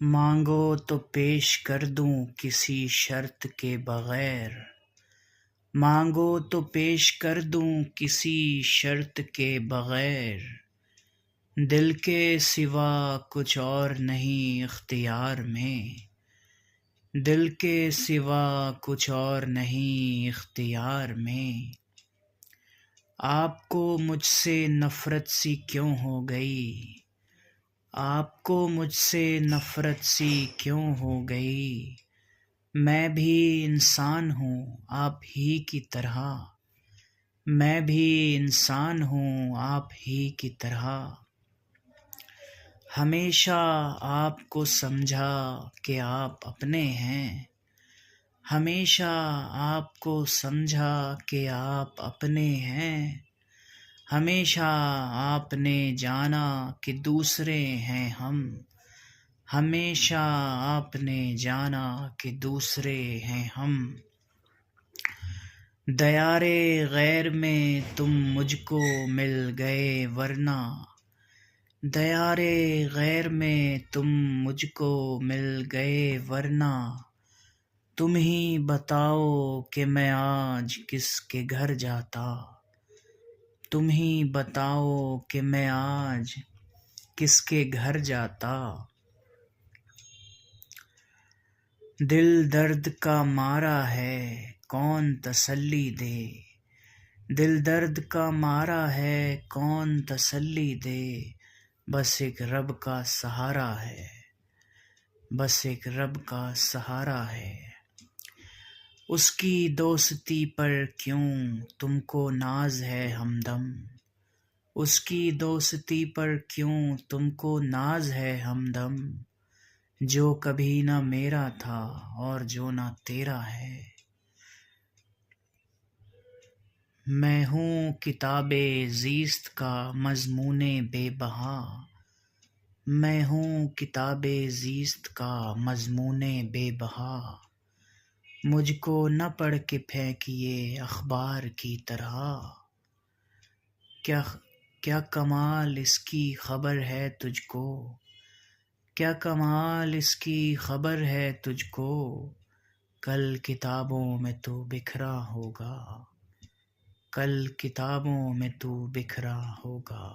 مانگو تو پیش کر دوں کسی شرط کے بغیر، مانگو تو پیش کر دوں کسی شرط کے بغیر، دل کے سوا کچھ اور نہیں اختیار میں، دل کے سوا کچھ اور نہیں اختیار میں۔ آپ کو مجھ سے نفرت سی کیوں ہو گئی، آپ کو مجھ سے نفرت سی کیوں ہو گئی، میں بھی انسان ہوں آپ ہی کی طرح، میں بھی انسان ہوں آپ ہی کی طرح۔ ہمیشہ آپ کو سمجھا کہ آپ اپنے ہیں، ہمیشہ آپ کو سمجھا کہ آپ اپنے ہیں، ہمیشہ آپ نے جانا کہ دوسرے ہیں ہم، ہمیشہ آپ نے جانا کہ دوسرے ہیں ہم۔ دیار غیر میں تم مجھ کو مل گئے ورنہ، دیار غیر میں تم مجھ کو مل گئے ورنہ، تم ہی بتاؤ کہ میں آج کس کے گھر جاتا، تم ہی بتاؤ کہ میں آج کس کے گھر جاتا۔ دل درد کا مارا ہے کون تسلی دے، دل درد کا مارا ہے کون تسلی دے، بس ایک رب کا سہارا ہے، بس ایک رب کا سہارا ہے۔ اس کی دوستی پر کیوں تم کو ناز ہے ہمدم، اس کی دوستی پر کیوں تم کو ناز ہے ہمدم، جو کبھی نہ میرا تھا اور جو نہ تیرا ہے۔ میں ہوں کتاب زیست کا مضمون بے بہا، میں ہوں کتاب زیست کا مضمون بے بہا، مجھ کو نہ پڑھ کے پھینکیے اخبار کی طرح، کیا کمال اس کی خبر ہے تجھ کو، کیا کمال اس کی خبر ہے تجھ کو، کل کتابوں میں تو بکھرا ہوگا، کل کتابوں میں تو بکھرا ہوگا۔